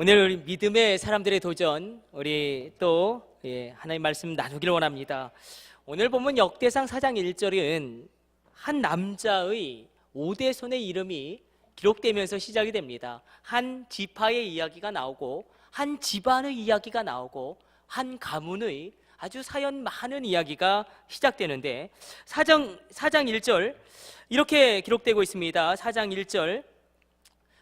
오늘 우리 믿음의 사람들의 도전, 우리 또 하나님 말씀 나누기를 원합니다. 오늘 보면 역대상 4장 1절은 한 남자의 오대손의 이름이 기록되면서 시작이 됩니다. 한 지파의 이야기가 나오고, 한 집안의 이야기가 나오고, 한 가문의 아주 사연 많은 이야기가 시작되는데, 4장 1절 이렇게 기록되고 있습니다. 4장 1절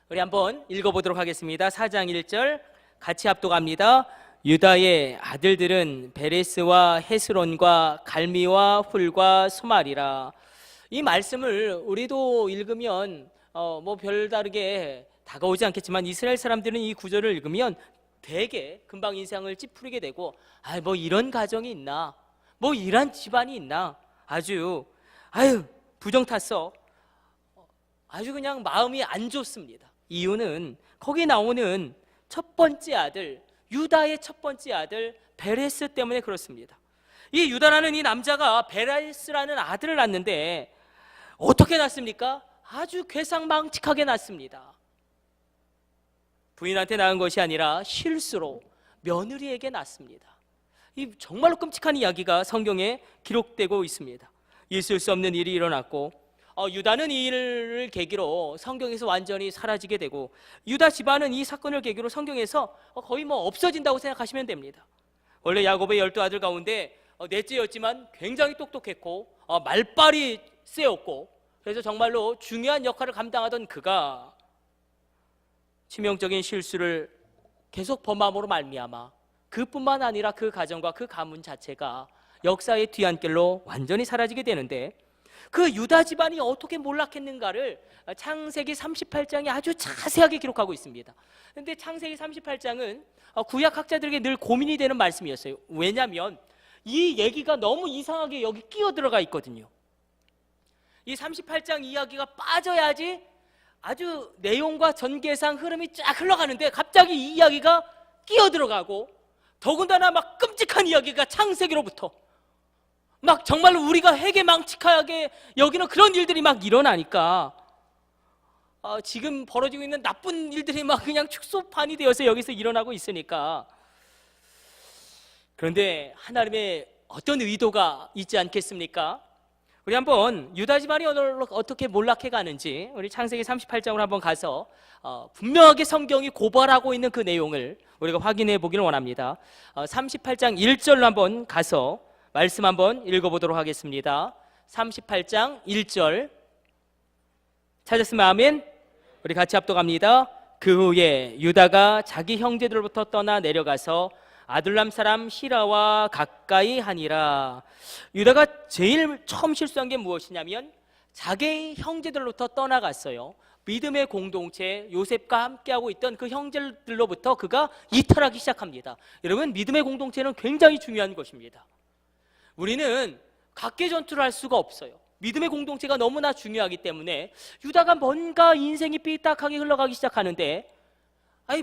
우리 한번 읽어보도록 하겠습니다. 4장 1절 같이 합독합니다. 유다의 아들들은 베레스와 헤스론과 갈미와 훌과 소말이라. 이 말씀을 우리도 읽으면 별다르게 다가오지 않겠지만, 이스라엘 사람들은 이 구절을 읽으면 되게 금방 인상을 찌푸리게 되고, 이런 가정이 있나, 이런 집안이 있나, 아주 부정탔어, 아주 그냥 마음이 안 좋습니다. 이유는 거기 나오는 첫 번째 아들, 유다의 첫 번째 아들 베레스 때문에 그렇습니다. 이 유다라는 이 남자가 베레스라는 아들을 낳는데 어떻게 낳습니까? 아주 괴상망측하게 낳습니다. 부인한테 낳은 것이 아니라 실수로 며느리에게 낳습니다. 이 정말로 끔찍한 이야기가 성경에 기록되고 있습니다. 있을 수 없는 일이 일어났고, 유다는 이 일을 계기로 성경에서 완전히 사라지게 되고, 유다 집안은 이 사건을 계기로 성경에서 거의 없어진다고 생각하시면 됩니다. 원래 야곱의 12아들 가운데 넷째였지만 굉장히 똑똑했고 말빨이 세었고, 그래서 정말로 중요한 역할을 감당하던 그가 치명적인 실수를 계속 범함으로 말미암아 그뿐만 아니라 그 가정과 그 가문 자체가 역사의 뒤안길로 완전히 사라지게 되는데, 그 유다 집안이 어떻게 몰락했는가를 창세기 38장이 아주 자세하게 기록하고 있습니다. 그런데 창세기 38장은 구약학자들에게 늘 고민이 되는 말씀이었어요. 왜냐하면 이 얘기가 너무 이상하게 여기 끼어 들어가 있거든요. 이 38장 이야기가 빠져야지 아주 내용과 전개상 흐름이 쫙 흘러가는데, 갑자기 이 이야기가 끼어 들어가고, 더군다나 끔찍한 이야기가 창세기로부터 정말로 우리가 해괴망측하게 여기는 그런 일들이 일어나니까 지금 벌어지고 있는 나쁜 일들이 그냥 축소판이 되어서 여기서 일어나고 있으니까. 그런데 하나님의 어떤 의도가 있지 않겠습니까? 우리 한번 유다 집안이 어떻게 몰락해 가는지 우리 창세기 38장으로 한번 가서 분명하게 성경이 고발하고 있는 그 내용을 우리가 확인해 보기를 원합니다. 38장 1절로 한번 가서 말씀 한번 읽어보도록 하겠습니다. 38장 1절 찾았으면 아멘. 우리 같이 합독합니다. 그 후에 유다가 자기 형제들로부터 떠나 내려가서 아둘람 사람 히라와 가까이 하니라. 유다가 제일 처음 실수한 게 무엇이냐면 자기 형제들로부터 떠나갔어요. 믿음의 공동체 요셉과 함께하고 있던 그 형제들로부터 그가 이탈하기 시작합니다. 여러분, 믿음의 공동체는 굉장히 중요한 것입니다. 우리는 각계 전투를 할 수가 없어요. 믿음의 공동체가 너무나 중요하기 때문에 유다가 뭔가 인생이 삐딱하게 흘러가기 시작하는데,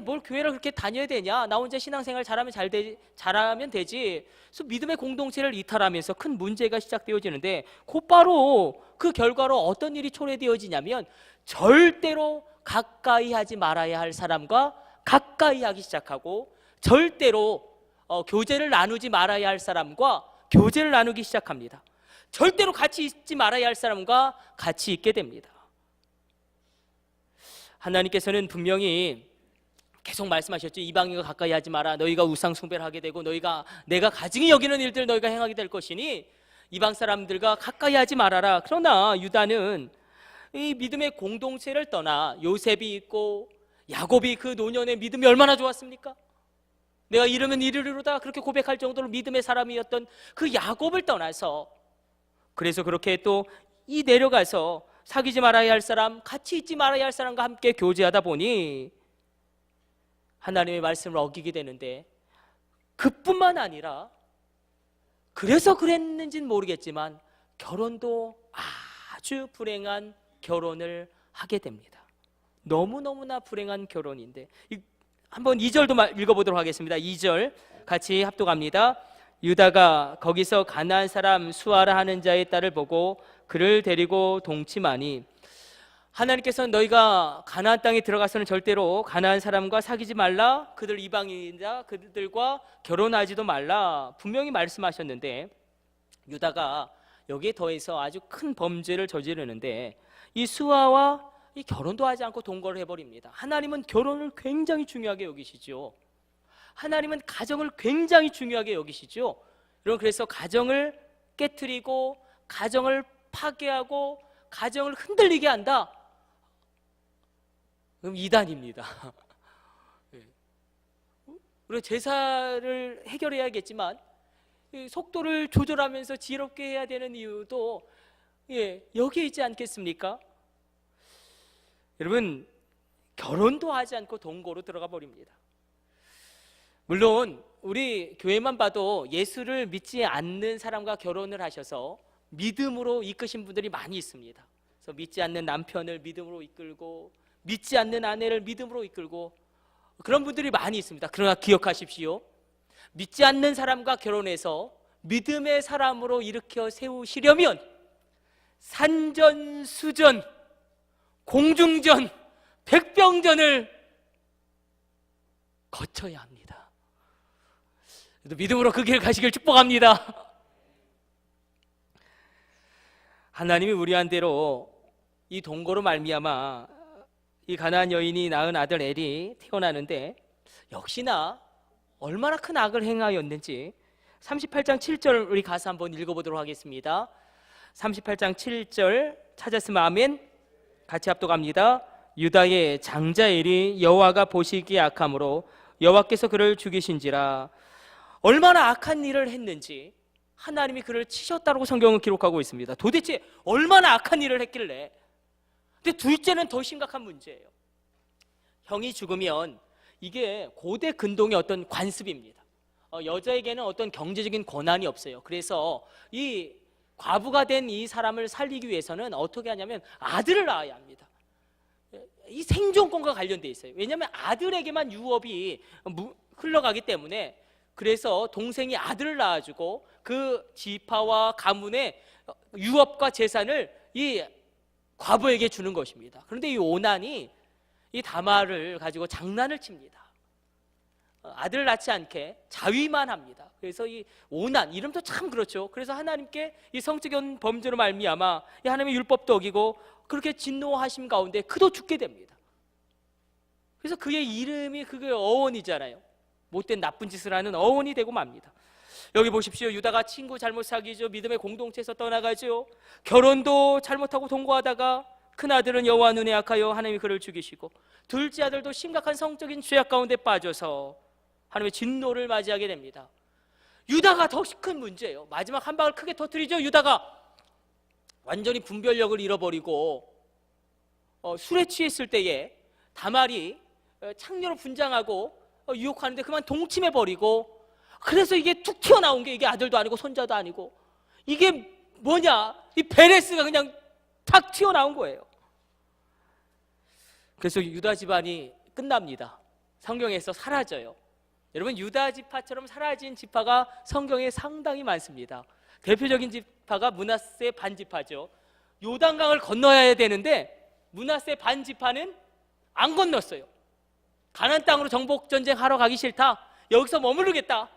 뭘 교회를 그렇게 다녀야 되냐, 나 혼자 신앙생활 잘하면 되지. 그래서 믿음의 공동체를 이탈하면서 큰 문제가 시작되어지는데, 곧바로 그 결과로 어떤 일이 초래되어지냐면 절대로 가까이 하지 말아야 할 사람과 가까이 하기 시작하고, 절대로 교제를 나누지 말아야 할 사람과 교제를 나누기 시작합니다. 절대로 같이 있지 말아야 할 사람과 같이 있게 됩니다. 하나님께서는 분명히 계속 말씀하셨죠. 이방인과 가까이 하지 마라. 너희가 우상 숭배를 하게 되고 내가 가증히 여기는 일들 너희가 행하게 될 것이니 이방 사람들과 가까이 하지 말아라. 그러나 유다는 이 믿음의 공동체를 떠나, 요셉이 있고 야곱이 그 노년의 믿음이 얼마나 좋았습니까? 내가 이르면 이르리로다 그렇게 고백할 정도로 믿음의 사람이었던 그 야곱을 떠나서, 그래서 그렇게 또 내려가서 사귀지 말아야 할 사람, 같이 있지 말아야 할 사람과 함께 교제하다 보니 하나님의 말씀을 어기게 되는데, 그뿐만 아니라 그래서 그랬는지는 모르겠지만 결혼도 아주 불행한 결혼을 하게 됩니다. 너무너무나 불행한 결혼인데, 한번 2절도 읽어보도록 하겠습니다. 2절 같이 합독합니다. 유다가 거기서 가나안 사람 수아라 하는 자의 딸을 보고 그를 데리고 동침하니. 하나님께서는 너희가 가나안 땅에 들어가서는 절대로 가나안 사람과 사귀지 말라, 그들 이방인이다, 그들과 결혼하지도 말라 분명히 말씀하셨는데, 유다가 여기에 더해서 아주 큰 범죄를 저지르는데, 이 수아와 이 결혼도 하지 않고 동거를 해버립니다. 하나님은 결혼을 굉장히 중요하게 여기시죠. 하나님은 가정을 굉장히 중요하게 여기시죠. 여러분, 그래서 가정을 깨트리고 가정을 파괴하고 가정을 흔들리게 한다, 그럼 이단입니다. 우리가 제사를 해결해야겠지만 속도를 조절하면서 지혜롭게 해야 되는 이유도 여기에 있지 않겠습니까? 여러분, 결혼도 하지 않고 동거로 들어가 버립니다. 물론 우리 교회만 봐도 예수를 믿지 않는 사람과 결혼을 하셔서 믿음으로 이끄신 분들이 많이 있습니다. 그래서 믿지 않는 남편을 믿음으로 이끌고 믿지 않는 아내를 믿음으로 이끌고 그런 분들이 많이 있습니다. 그러나 기억하십시오. 믿지 않는 사람과 결혼해서 믿음의 사람으로 일으켜 세우시려면 산전수전, 공중전, 백병전을 거쳐야 합니다. 믿음으로 그 길 가시길 축복합니다. 하나님이 우리한 대로 이 동거로 말미암아 이 가나안 여인이 낳은 아들 엘이 태어나는데, 역시나 얼마나 큰 악을 행하였는지 38장 7절 우리 가서 한번 읽어보도록 하겠습니다. 38장 7절 찾았으면 아멘. 같이 합독합니다. 유다의 장자 엘이 여호와가 보시기에 악함으로 여호와께서 그를 죽이신지라. 얼마나 악한 일을 했는지 하나님이 그를 치셨다고 성경은 기록하고 있습니다. 도대체 얼마나 악한 일을 했길래. 근데 둘째는 더 심각한 문제예요. 형이 죽으면 이게 고대 근동의 어떤 관습입니다. 여자에게는 어떤 경제적인 권한이 없어요. 그래서 이 과부가 된 이 사람을 살리기 위해서는 어떻게 하냐면 아들을 낳아야 합니다. 이 생존권과 관련돼 있어요. 왜냐하면 아들에게만 유업이 흘러가기 때문에. 그래서 동생이 아들을 낳아주고 그 지파와 가문의 유업과 재산을 이 과부에게 주는 것입니다. 그런데 이 오난이 이 다말을 가지고 장난을 칩니다. 아들을 낳지 않게 자위만 합니다. 그래서 이 오난, 이름도 참 그렇죠. 그래서 하나님께 이 성적인 범죄로 말미암아 이 하나님의 율법도 어기고 그렇게 진노하심 가운데 그도 죽게 됩니다. 그래서 그의 이름이 그게 어원이잖아요. 못된 나쁜 짓을 하는 어원이 되고 맙니다. 여기 보십시오. 유다가 친구 잘못 사귀죠. 믿음의 공동체에서 떠나가죠. 결혼도 잘못하고 동거하다가 큰아들은 여호와 눈에 악하여 하나님이 그를 죽이시고, 둘째 아들도 심각한 성적인 죄악 가운데 빠져서 하나님의 진노를 맞이하게 됩니다. 유다가 더 큰 문제예요. 마지막 한 방을 크게 터뜨리죠. 유다가 완전히 분별력을 잃어버리고 술에 취했을 때에 다말이 창녀로 분장하고 유혹하는데 그만 동침해버리고, 그래서 이게 툭 튀어나온 게 이게 아들도 아니고 손자도 아니고 이게 뭐냐, 이 베레스가 그냥 탁 튀어나온 거예요. 그래서 유다 집안이 끝납니다. 성경에서 사라져요. 여러분, 유다 지파처럼 사라진 지파가 성경에 상당히 많습니다. 대표적인 지파가 므낫세 반지파죠. 요단강을 건너야 되는데 므낫세 반지파는 안 건넜어요. 가나안 땅으로 정복 전쟁하러 가기 싫다, 여기서 머무르겠다.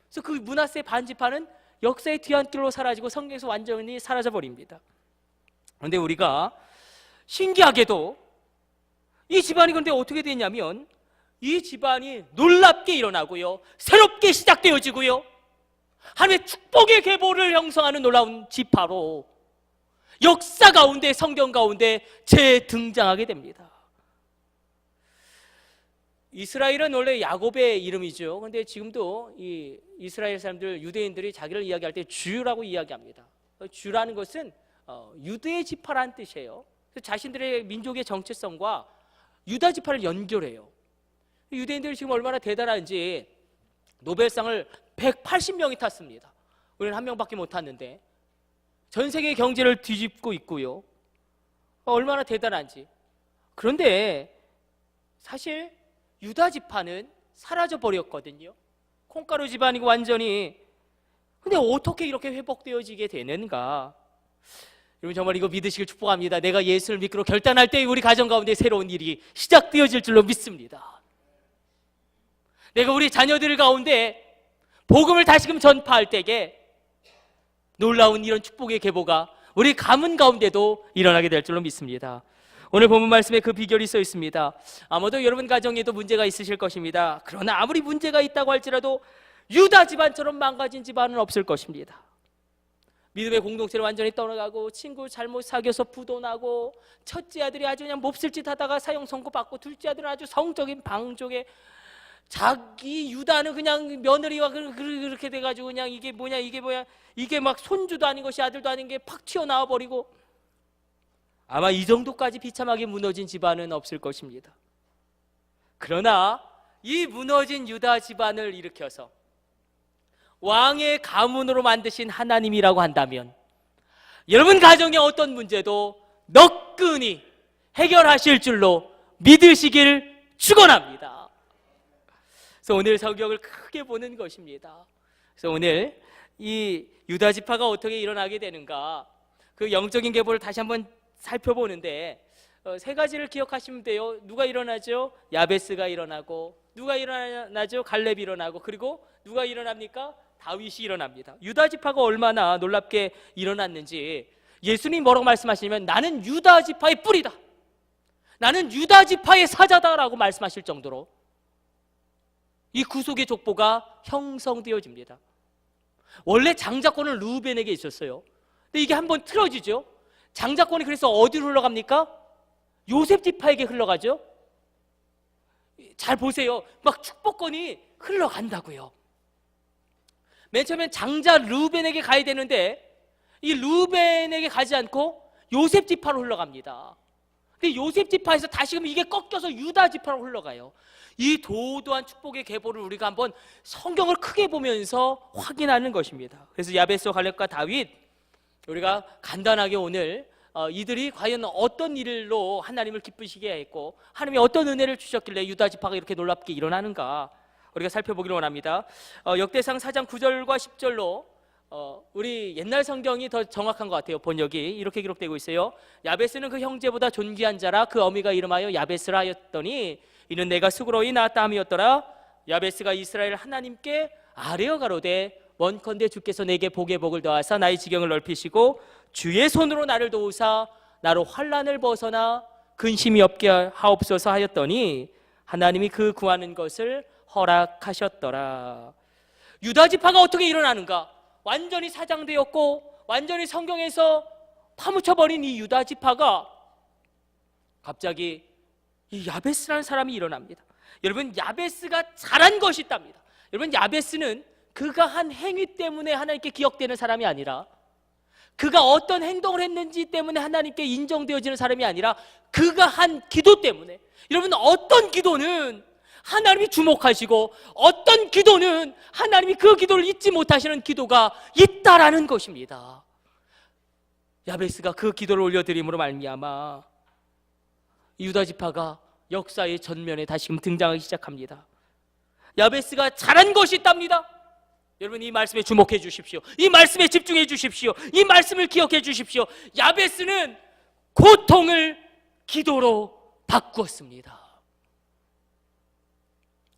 그래서 그 므낫세 반지파는 역사의 뒤안길로 사라지고 성경에서 완전히 사라져 버립니다. 그런데 우리가 신기하게도 이 집안이 그런데 어떻게 되냐면 이 집안이 놀랍게 일어나고요, 새롭게 시작되어지고요, 하나님의 축복의 계보를 형성하는 놀라운 지파로 역사 가운데, 성경 가운데 재등장하게 됩니다. 이스라엘은 원래 야곱의 이름이죠. 그런데 지금도 이 이스라엘 사람들, 유대인들이 자기를 이야기할 때 주라고 이야기합니다. 주라는 것은 유대의 지파라는 뜻이에요. 자신들의 민족의 정체성과 유다 지파를 연결해요. 유대인들이 지금 얼마나 대단한지 노벨상을 180명이 탔습니다. 우리는 한 명밖에 못 탔는데 전 세계 경제를 뒤집고 있고요. 얼마나 대단한지. 그런데 사실 유다 지파는 사라져 버렸거든요. 콩가루 집안이고 완전히. 근데 어떻게 이렇게 회복되어지게 되는가? 여러분 정말 이거 믿으시길 축복합니다. 내가 예수를 믿기로 결단할 때 우리 가정 가운데 새로운 일이 시작되어질 줄로 믿습니다. 내가 우리 자녀들 가운데 복음을 다시금 전파할 때에 놀라운 이런 축복의 계보가 우리 가문 가운데도 일어나게 될 줄로 믿습니다. 오늘 본문 말씀에 그 비결이 써 있습니다. 아마도 여러분 가정에도 문제가 있으실 것입니다. 그러나 아무리 문제가 있다고 할지라도 유다 집안처럼 망가진 집안은 없을 것입니다. 믿음의 공동체를 완전히 떠나가고 친구 잘못 사귀어서 부도나고 첫째 아들이 아주 그냥 몹쓸 짓 하다가 사형 선고받고 둘째 아들은 아주 성적인 방종에 자기 유다는 그냥 며느리와 그렇게 돼가지고 그냥 이게 뭐냐 이게 막 손주도 아닌 것이 아들도 아닌 게 팍 튀어나와 버리고 아마 이 정도까지 비참하게 무너진 집안은 없을 것입니다. 그러나 이 무너진 유다 집안을 일으켜서 왕의 가문으로 만드신 하나님이라고 한다면 여러분 가정의 어떤 문제도 너끈히 해결하실 줄로 믿으시길 축원합니다. 그래서 오늘 성경을 크게 보는 것입니다. 그래서 오늘 이 유다 지파가 어떻게 일어나게 되는가, 그 영적인 계보를 다시 한번 살펴보는데 세 가지를 기억하시면 돼요. 누가 일어나죠? 야베스가 일어나고, 누가 일어나죠? 갈렙이 일어나고, 그리고 누가 일어납니까? 다윗이 일어납니다. 유다 지파가 얼마나 놀랍게 일어났는지 예수님이 뭐라고 말씀하시냐면 나는 유다 지파의 뿌리다, 나는 유다 지파의 사자다라고 말씀하실 정도로 이 구속의 족보가 형성되어집니다. 원래 장자권은 루벤에게 있었어요. 근데 이게 한번 틀어지죠. 장자권이 그래서 어디로 흘러갑니까? 요셉 지파에게 흘러가죠. 잘 보세요. 막 축복권이 흘러간다고요. 맨 처음엔 장자 루벤에게 가야 되는데 이 루벤에게 가지 않고 요셉 지파로 흘러갑니다. 근데 요셉 지파에서 다시금 이게 꺾여서 유다 지파로 흘러가요. 이 도도한 축복의 계보를 우리가 한번 성경을 크게 보면서 확인하는 것입니다. 그래서 야베스와 갈렙과 다윗, 우리가 간단하게 오늘 이들이 과연 어떤 일로 하나님을 기쁘시게 했고 하나님이 어떤 은혜를 주셨길래 유다 지파가 이렇게 놀랍게 일어나는가 우리가 살펴보기를 원합니다. 역대상 4장 9절과 10절로 우리 옛날 성경이 더 정확한 것 같아요. 번역이 이렇게 기록되고 있어요. 야베스는 그 형제보다 존귀한 자라 그 어미가 이름하여 야베스라 하였더니 이는 내가 수고로이 낳았다 함이었더라. 야베스가 이스라엘 하나님께 아뢰어 가로되 원컨대 주께서 내게 복의 복을 더하사 나의 지경을 넓히시고 주의 손으로 나를 도우사 나로 환난을 벗어나 근심이 없게 하옵소서 하였더니 하나님이 그 구하는 것을 허락하셨더라. 유다 지파가 어떻게 일어나는가? 완전히 사장되었고 완전히 성경에서 파묻혀버린 이 유다 지파가 갑자기 이 야베스라는 사람이 일어납니다. 여러분, 야베스가 잘한 것이 있답니다. 여러분, 야베스는 그가 한 행위 때문에 하나님께 기억되는 사람이 아니라, 그가 어떤 행동을 했는지 때문에 하나님께 인정되어지는 사람이 아니라, 그가 한 기도 때문에. 여러분, 어떤 기도는 하나님이 주목하시고 어떤 기도는 하나님이 그 기도를 잊지 못하시는 기도가 있다라는 것입니다. 야베스가 그 기도를 올려드림으로 말미암아 유다 지파가 역사의 전면에 다시금 등장하기 시작합니다. 야베스가 잘한 것이 있답니다. 여러분, 이 말씀에 주목해 주십시오. 이 말씀에 집중해 주십시오. 이 말씀을 기억해 주십시오. 야베스는 고통을 기도로 바꾸었습니다.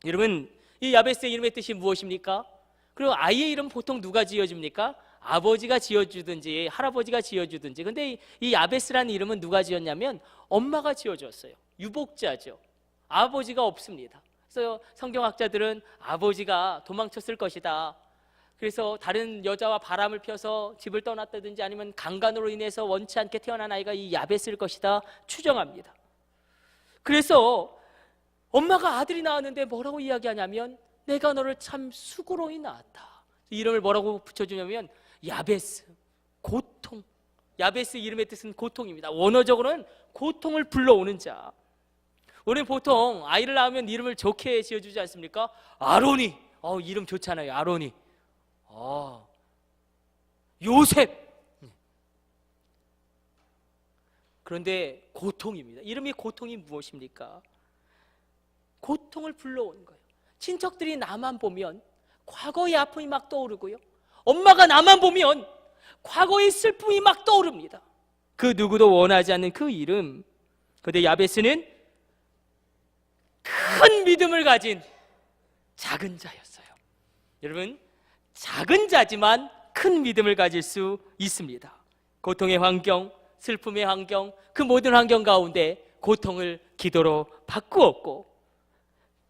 여러분, 이 야베스의 이름의 뜻이 무엇입니까? 그리고 아이의 이름 보통 누가 지어줍니까? 아버지가 지어주든지 할아버지가 지어주든지. 근데 이 야베스라는 이름은 누가 지었냐면 엄마가 지어줬어요. 유복자죠. 아버지가 없습니다. 그래서 성경학자들은 아버지가 도망쳤을 것이다. 그래서 다른 여자와 바람을 펴서 집을 떠났다든지 아니면 강간으로 인해서 원치 않게 태어난 아이가 이 야베스일 것이다 추정합니다. 그래서 엄마가 아들이 낳았는데 뭐라고 이야기하냐면 내가 너를 참 수고로이 낳았다. 이름을 뭐라고 붙여주냐면 야베스, 고통. 야베스 이름의 뜻은 고통입니다. 원어적으로는 고통을 불러오는 자. 우리는 보통 아이를 낳으면 이름을 좋게 지어주지 않습니까? 아로니, 이름 좋잖아요. 아로니, 요셉. 그런데 고통입니다. 이름의 고통이 무엇입니까? 고통을 불러오는 거예요. 친척들이 나만 보면 과거의 아픔이 막 떠오르고요, 엄마가 나만 보면 과거의 슬픔이 막 떠오릅니다. 그 누구도 원하지 않는 그 이름. 그런데 야베스는 큰 믿음을 가진 작은 자였어요. 여러분, 작은 자지만 큰 믿음을 가질 수 있습니다. 고통의 환경, 슬픔의 환경, 그 모든 환경 가운데 고통을 기도로 바꾸었고,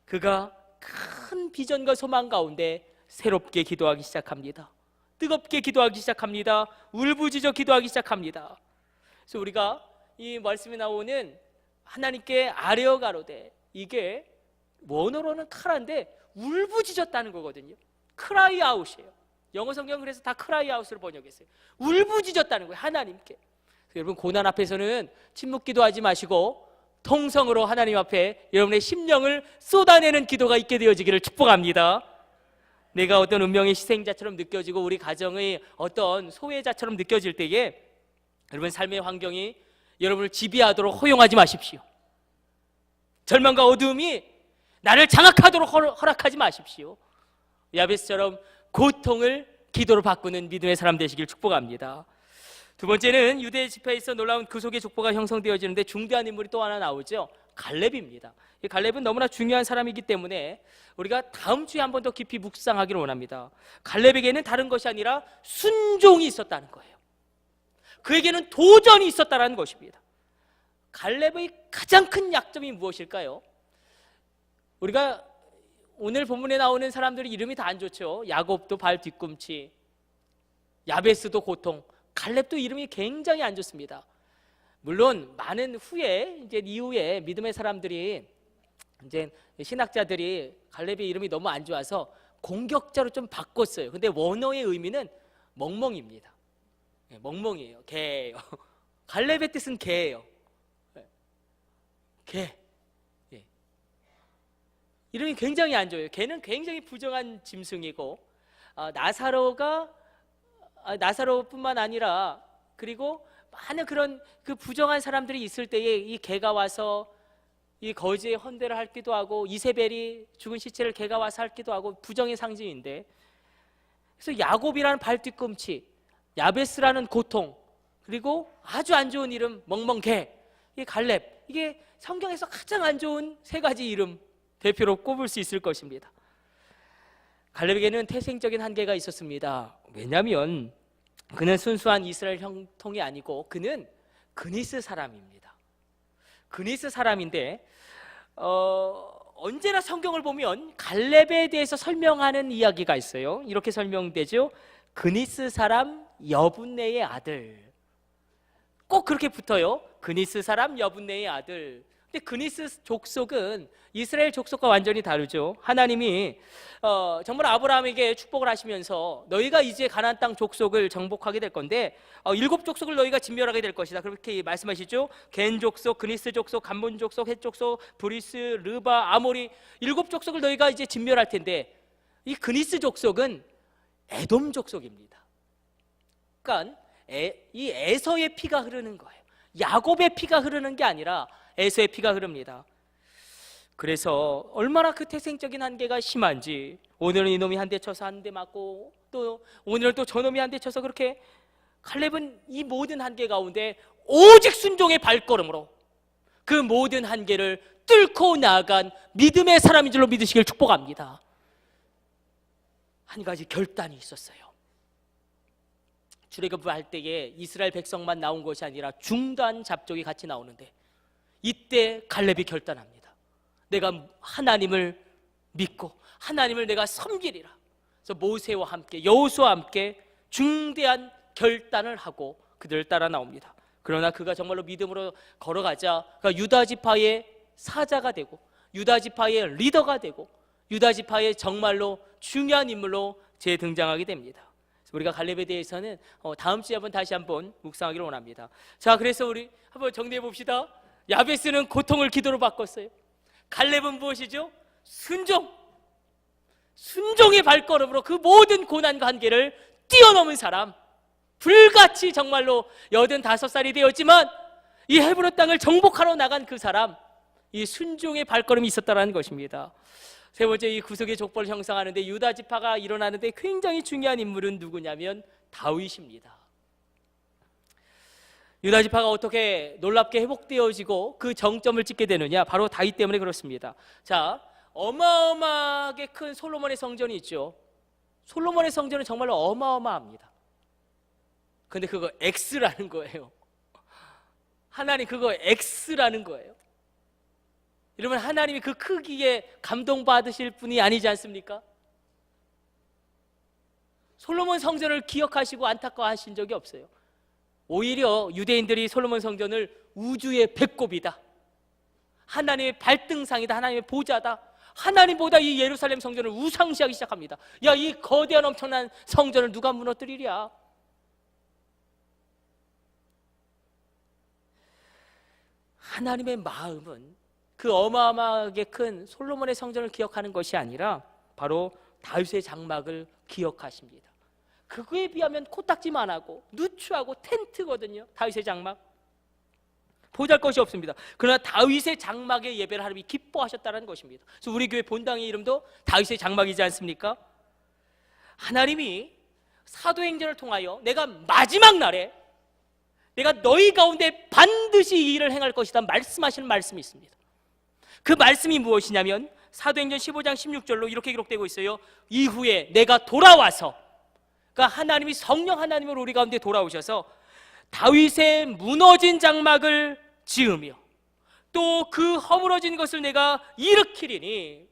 그가 큰 비전과 소망 가운데 새롭게 기도하기 시작합니다. 뜨겁게 기도하기 시작합니다. 울부짖어 기도하기 시작합니다. 그래서 우리가 이 말씀에 나오는 하나님께 아뢰어 가로되, 이게 원어로는 카라인데 울부짖었다는 거거든요. 크라이 아웃이에요. 영어 성경 그래서 다 크라이 아웃으로 번역했어요. 울부짖었다는 거예요, 하나님께. 여러분, 고난 앞에서는 침묵 기도하지 마시고 통성으로 하나님 앞에 여러분의 심령을 쏟아내는 기도가 있게 되어지기를 축복합니다. 내가 어떤 운명의 희생자처럼 느껴지고 우리 가정의 어떤 소외자처럼 느껴질 때에 여러분, 삶의 환경이 여러분을 지배하도록 허용하지 마십시오. 절망과 어두움이 나를 장악하도록 허락하지 마십시오. 야베스처럼 고통을 기도로 바꾸는 믿음의 사람 되시길 축복합니다. 두 번째는 유대 지파에서 놀라운 구속의 족보가 형성되어지는데 중대한 인물이 또 하나 나오죠. 갈렙입니다. 이 갈렙은 너무나 중요한 사람이기 때문에 우리가 다음 주에 한 번 더 깊이 묵상하기를 원합니다. 갈렙에게는 다른 것이 아니라 순종이 있었다는 거예요. 그에게는 도전이 있었다는 것입니다. 갈렙의 가장 큰 약점이 무엇일까요? 우리가 오늘 본문에 나오는 사람들이 이름이 다 안 좋죠. 야곱도 발 뒤꿈치, 야베스도 고통, 갈렙도 이름이 굉장히 안 좋습니다. 물론 많은 후에 이제 이후에 믿음의 사람들이 이제 신학자들이 갈렙의 이름이 너무 안 좋아서 공격자로 좀 바꿨어요. 근데 원어의 의미는 멍멍입니다. 멍멍이에요. 개예요. 갈렙의 뜻은 개예요. 개. 이름이 굉장히 안 좋아요. 개는 굉장히 부정한 짐승이고, 나사로뿐만 아니라 그리고 많은 그런 그 부정한 사람들이 있을 때에 이 개가 와서 이 거지의 헌대를 하기도 하고, 이세벨이 죽은 시체를 개가 와서 하기도 하고, 부정의 상징인데, 그래서 야곱이라는 발뒤꿈치, 야베스라는 고통, 그리고 아주 안 좋은 이름 멍멍개, 이 갈렙, 이게 성경에서 가장 안 좋은 세 가지 이름 대표로 꼽을 수 있을 것입니다. 갈렙에게는 태생적인 한계가 있었습니다. 왜냐하면 그는 순수한 이스라엘 형통이 아니고 그는 그니스 사람입니다. 그니스 사람인데 언제나 성경을 보면 갈렙에 대해서 설명하는 이야기가 있어요. 이렇게 설명되죠. 그니스 사람 여분네의 아들. 꼭 그렇게 붙어요. 그니스 사람 여분네의 아들. 근데 그니스 족속은 이스라엘 족속과 완전히 다르죠. 하나님이 정말 아브라함에게 축복을 하시면서 너희가 이제 가나안 땅 족속을 정복하게 될 건데 7 족속을 너희가 진멸하게 될 것이다, 그렇게 말씀하시죠. 겐 족속, 그니스 족속, 감몬 족속, 헷 족속, 브리스, 르바, 아모리 7 족속을 너희가 이제 진멸할 텐데 이 그니스 족속은 에돔 족속입니다. 그러니까 이 에서의 피가 흐르는 거예요. 야곱의 피가 흐르는 게 아니라 에서의 피가 흐릅니다. 그래서 얼마나 그 태생적인 한계가 심한지, 오늘은 이놈이 한 대 쳐서 한 대 맞고, 또 오늘은 또 저놈이 한 대 쳐서, 그렇게 갈렙은 이 모든 한계 가운데 오직 순종의 발걸음으로 그 모든 한계를 뚫고 나아간 믿음의 사람인 줄로 믿으시길 축복합니다. 한 가지 결단이 있었어요. 출애굽을 할 때에 이스라엘 백성만 나온 것이 아니라 중단 잡족이 같이 나오는데 이때 갈렙이 결단합니다. 내가 하나님을 믿고 하나님을 내가 섬기리라. 그래서 모세와 함께, 여호수아와 함께 중대한 결단을 하고 그들을 따라 나옵니다. 그러나 그가 정말로 믿음으로 걸어가자 그가 유다 지파의 사자가 되고 유다 지파의 리더가 되고 유다 지파의 정말로 중요한 인물로 재등장하게 됩니다. 우리가 갈렙에 대해서는 다음 주에 다시 한번 묵상하기를 원합니다. 자, 그래서 우리 한번 정리해 봅시다. 야베스는 고통을 기도로 바꿨어요. 갈렙은 무엇이죠? 순종의 발걸음으로 그 모든 고난과 한계를 뛰어넘은 사람, 불같이 정말로 85살이 되었지만 이 헤브론 땅을 정복하러 나간 그 사람, 이 순종의 발걸음이 있었다는 것입니다. 세 번째, 이 구속의 족보를 형성하는데 유다 지파가 일어나는데 굉장히 중요한 인물은 누구냐면 다윗입니다. 유다 지파가 어떻게 놀랍게 회복되어지고 그 정점을 찍게 되느냐? 바로 다윗 때문에 그렇습니다. 자, 어마어마하게 큰 솔로몬의 성전이 있죠. 솔로몬의 성전은 정말로 어마어마합니다. 근데 그거 X라는 거예요. 하나님 그거 X라는 거예요. 여러분, 하나님이 그 크기에 감동받으실 분이 아니지 않습니까? 솔로몬 성전을 기억하시고 안타까워하신 적이 없어요. 오히려 유대인들이 솔로몬 성전을 우주의 배꼽이다, 하나님의 발등상이다, 하나님의 보좌다, 하나님보다 이 예루살렘 성전을 우상시하기 시작합니다. 야, 이 거대한 엄청난 성전을 누가 무너뜨리랴? 하나님의 마음은 그 어마어마하게 큰 솔로몬의 성전을 기억하는 것이 아니라 바로 다윗의 장막을 기억하십니다. 그거에 비하면 코딱지만하고 누추하고 텐트거든요. 다윗의 장막 보잘것이 없습니다. 그러나 다윗의 장막에 예배를 하나님이 기뻐하셨다는 것입니다. 그래서 우리 교회 본당의 이름도 다윗의 장막이지 않습니까? 하나님이 사도행전을 통하여 내가 마지막 날에 내가 너희 가운데 반드시 이 일을 행할 것이다 말씀하시는 말씀이 있습니다. 그 말씀이 무엇이냐면 사도행전 15장 16절로 이렇게 기록되고 있어요. 이후에 내가 돌아와서, 그러니까 하나님이 성령 하나님으로 우리 가운데 돌아오셔서 다윗의 무너진 장막을 지으며 또 그 허물어진 것을 내가 일으키리니,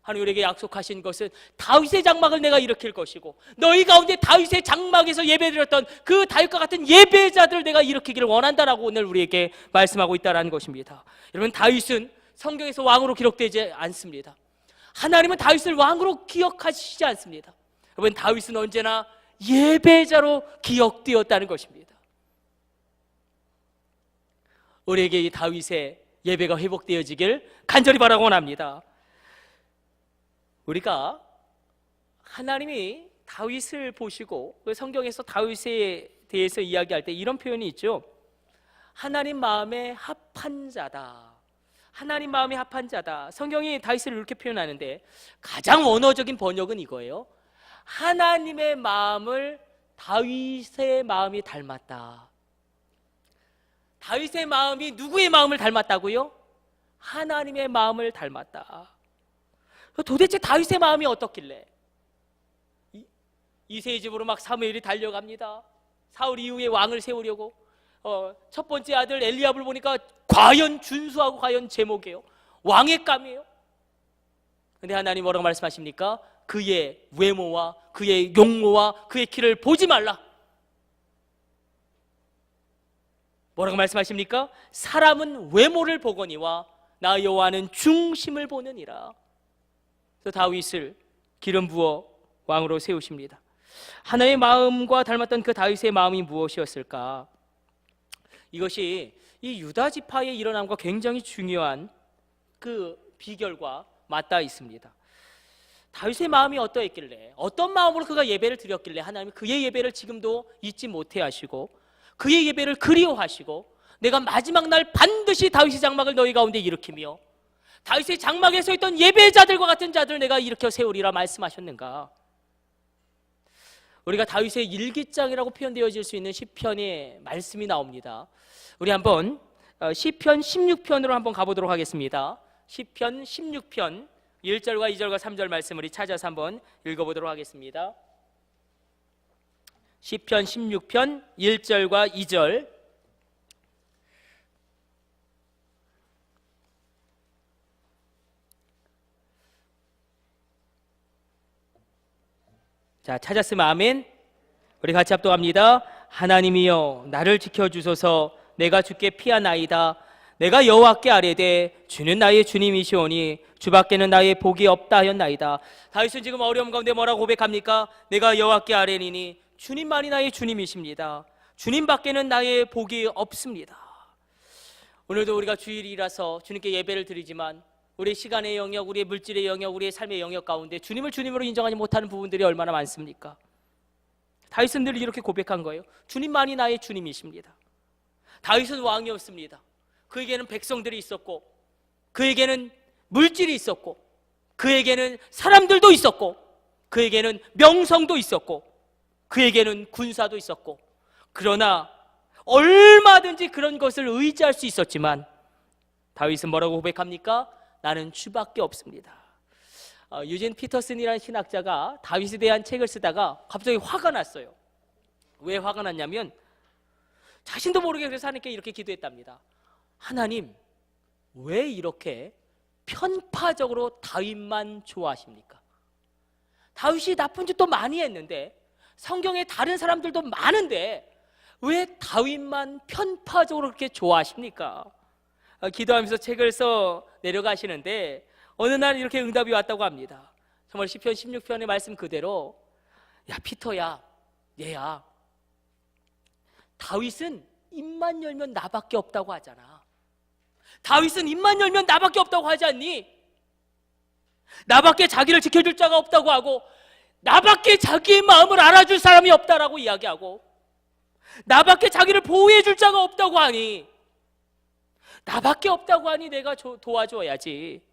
하나님 우리에게 약속하신 것은 다윗의 장막을 내가 일으킬 것이고 너희 가운데 다윗의 장막에서 예배드렸던 그 다윗과 같은 예배자들을 내가 일으키기를 원한다라고 오늘 우리에게 말씀하고 있다는 것입니다. 여러분, 다윗은 성경에서 왕으로 기록되지 않습니다. 하나님은 다윗을 왕으로 기억하시지 않습니다. 여러분, 다윗은 언제나 예배자로 기억되었다는 것입니다. 우리에게 이 다윗의 예배가 회복되어지길 간절히 바라고 원합니다. 우리가 하나님이 다윗을 보시고 성경에서 다윗에 대해서 이야기할 때 이런 표현이 있죠. 하나님 마음에 합한 자다. 하나님 마음에 합한 자다. 성경이 다윗을 이렇게 표현하는데 가장 원어적인 번역은 이거예요. 하나님의 마음을 다윗의 마음이 닮았다. 다윗의 마음이 누구의 마음을 닮았다고요? 하나님의 마음을 닮았다. 도대체 다윗의 마음이 어떻길래? 이새의 집으로 막 사무엘이 달려갑니다. 사울 이후에 왕을 세우려고. 첫 번째 아들 엘리압을 보니까 과연 준수하고 과연 제목이에요. 왕의 감이에요. 근데 하나님 뭐라고 말씀하십니까? 그의 외모와 그의 용모와 그의 키를 보지 말라. 뭐라고 말씀하십니까? 사람은 외모를 보거니와 나 여호와는 중심을 보느니라. 그래서 다윗을 기름 부어 왕으로 세우십니다. 하나님의 마음과 닮았던 그 다윗의 마음이 무엇이었을까? 이것이 이 유다 지파의 일어남과 굉장히 중요한 그 비결과 맞닿아 있습니다. 다윗의 마음이 어떠했길래, 어떤 마음으로 그가 예배를 드렸길래 하나님이 그의 예배를 지금도 잊지 못해 하시고 그의 예배를 그리워하시고 내가 마지막 날 반드시 다윗의 장막을 너희 가운데 일으키며 다윗의 장막에 서 있던 예배자들과 같은 자들을 내가 일으켜 세우리라 말씀하셨는가? 우리가 다윗의 일기장이라고 표현되어질 수 있는 시편의 말씀이 나옵니다. 우리 한번 시편 16편으로 한번 가보도록 하겠습니다. 시편 16편 1절과 2절과 3절 말씀 우리 찾아서 한번 읽어보도록 하겠습니다. 시편 16편 1절과 2절. 자, 찾았으면 아멘. 우리 같이 합독합니다. 하나님이여 나를 지켜주소서. 내가 주께 피하나이다. 내가 여호와께 아뢰되 주는 나의 주님이시오니 주밖에는 나의 복이 없다 하였나이다. 다윗은 지금 어려움 가운데 뭐라고 고백합니까? 내가 여호와께 아뢰니니 주님만이 나의 주님이십니다. 주님밖에는 나의 복이 없습니다. 오늘도 우리가 주일이라서 주님께 예배를 드리지만 우리의 시간의 영역, 우리의 물질의 영역, 우리의 삶의 영역 가운데 주님을 주님으로 인정하지 못하는 부분들이 얼마나 많습니까? 다윗은 늘 이렇게 고백한 거예요. 주님만이 나의 주님이십니다. 다윗은 왕이었습니다. 그에게는 백성들이 있었고 그에게는 물질이 있었고 그에게는 사람들도 있었고 그에게는 명성도 있었고 그에게는 군사도 있었고, 그러나 얼마든지 그런 것을 의지할 수 있었지만 다윗은 뭐라고 고백합니까? 나는 주밖에 없습니다. 유진 피터슨이라는 신학자가 다윗에 대한 책을 쓰다가 갑자기 화가 났어요. 왜 화가 났냐면 자신도 모르게 그래서 하나님께 이렇게 기도했답니다. 하나님, 왜 이렇게 편파적으로 다윗만 좋아하십니까? 다윗이 나쁜 짓도 많이 했는데 성경에 다른 사람들도 많은데 왜 다윗만 편파적으로 그렇게 좋아하십니까? 기도하면서 책을 써 내려가시는데 어느 날 이렇게 응답이 왔다고 합니다. 정말 시편 16편의 말씀 그대로, 야 피터야, 얘야, 다윗은 입만 열면 나밖에 없다고 하잖아. 다윗은 입만 열면 나밖에 없다고 하지 않니? 나밖에 자기를 지켜줄 자가 없다고 하고, 나밖에 자기의 마음을 알아줄 사람이 없다라고 이야기하고, 나밖에 자기를 보호해 줄 자가 없다고 하니, 나밖에 없다고 하니 내가 도와줘야지.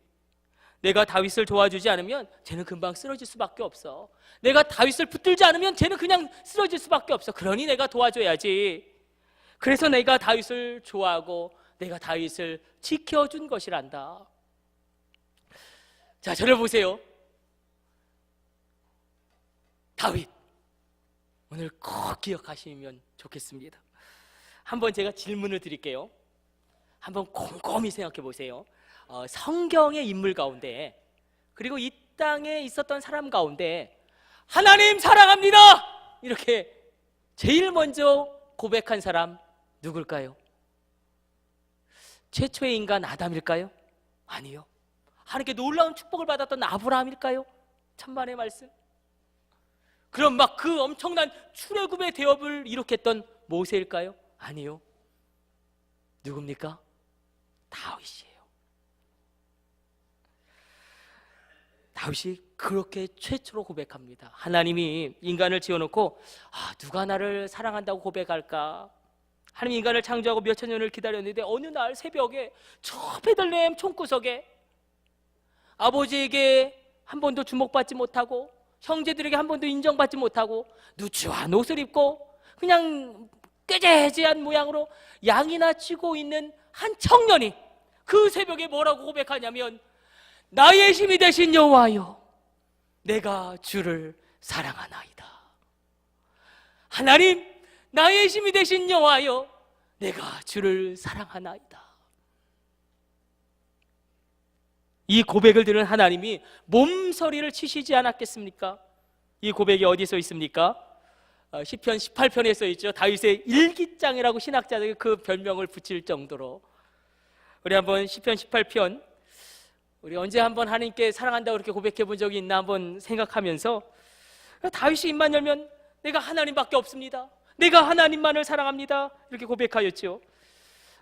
내가 다윗을 도와주지 않으면 쟤는 금방 쓰러질 수밖에 없어. 내가 다윗을 붙들지 않으면 쟤는 그냥 쓰러질 수밖에 없어. 그러니 내가 도와줘야지. 그래서 내가 다윗을 좋아하고 내가 다윗을 지켜준 것이란다. 자, 저를 보세요. 다윗, 오늘 꼭 기억하시면 좋겠습니다. 한번 제가 질문을 드릴게요. 한번 곰곰이 생각해 보세요. 성경의 인물 가운데, 그리고 이 땅에 있었던 사람 가운데 하나님 사랑합니다! 이렇게 제일 먼저 고백한 사람 누굴까요? 최초의 인간 아담일까요? 아니요. 하나님께 놀라운 축복을 받았던 아브라함일까요? 천만의 말씀. 그럼 막 그 엄청난 출애굽의 대업을 일으켰던 모세일까요? 아니요. 누굽니까? 다윗이에요. 다윗이 그렇게 최초로 고백합니다. 하나님이 인간을 지어놓고 누가 나를 사랑한다고 고백할까? 하나님 인간을 창조하고 몇천 년을 기다렸는데 어느 날 새벽에 저 베들레헴 총구석에 아버지에게 한 번도 주목받지 못하고 형제들에게 한 번도 인정받지 못하고 누추한 옷을 입고 그냥 꾀재재한 모양으로 양이나 치고 있는 한 청년이 그 새벽에 뭐라고 고백하냐면, 나의 힘이 되신 여호와여, 내가 주를 사랑하나이다. 하나님, 나의 힘이 되신 여호와여, 내가 주를 사랑하나이다. 이 고백을 들은 하나님이 몸서리를 치시지 않았겠습니까? 이 고백이 어디서 있습니까? 시편 18편에 써 있죠. 다윗의 일기장이라고 신학자들이 그 별명을 붙일 정도로. 우리 한번 시편 18편, 우리 언제 한번 하나님께 사랑한다고 그렇게 고백해 본 적이 있나 한번 생각하면서, 다윗이 입만 열면 내가 하나님밖에 없습니다, 내가 하나님만을 사랑합니다, 이렇게 고백하였죠.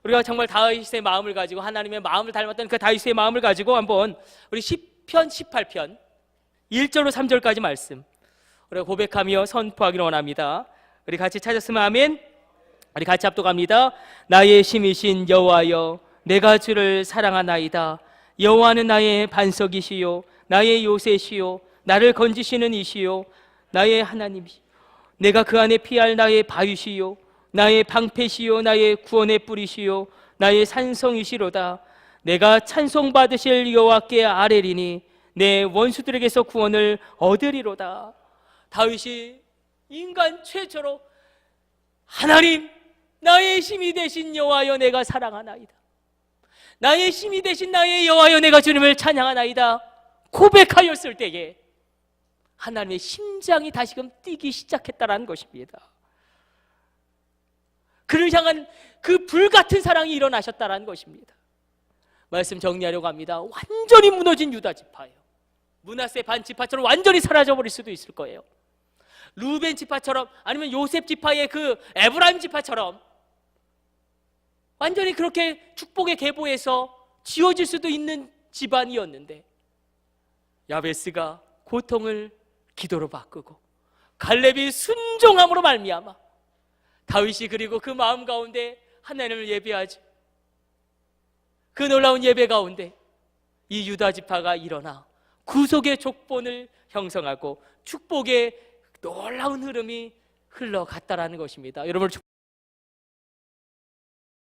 우리가 정말 다윗의 마음을 가지고, 하나님의 마음을 닮았던 그 다윗의 마음을 가지고 한번 우리 시편 18편 1절로 3절까지 말씀 우리가 고백하며 선포하기를 원합니다. 우리 같이 찾았으면 아멘. 우리 같이 합독합니다. 나의 힘이신 여호와여, 내가 주를 사랑하나이다. 여호와는 나의 반석이시요 나의 요새시요 나를 건지시는 이시요 나의 하나님이시요 내가 그 안에 피할 나의 바위시요 나의 방패시요 나의 구원의 뿌리시요 나의 산성이시로다. 내가 찬송받으실 여호와께 아뢰리니 내 원수들에게서 구원을 얻으리로다. 다윗이 인간 최초로 하나님, 나의 힘이 되신 여호와여, 내가 사랑하나이다. 나의 힘이 되신 나의 여호와여, 내가 주님을 찬양하나이다 고백하였을 때에 하나님의 심장이 다시금 뛰기 시작했다라는 것입니다. 그를 향한 그 불같은 사랑이 일어나셨다라는 것입니다. 말씀 정리하려고 합니다. 완전히 무너진 유다 지파예요. 므낫세 반 지파처럼 완전히 사라져버릴 수도 있을 거예요. 루벤 지파처럼, 아니면 요셉 지파의 그 에브라임 지파처럼 완전히 그렇게 축복의 계보에서 지워질 수도 있는 집안이었는데, 야베스가 고통을 기도로 바꾸고 갈렙이 순종함으로 말미암아 다윗이 그리고 그 마음 가운데 하나님을 예배하지, 그 놀라운 예배 가운데 이 유다 지파가 일어나 구속의 족본을 형성하고 축복의 놀라운 흐름이 흘러갔다라는 것입니다. 여러분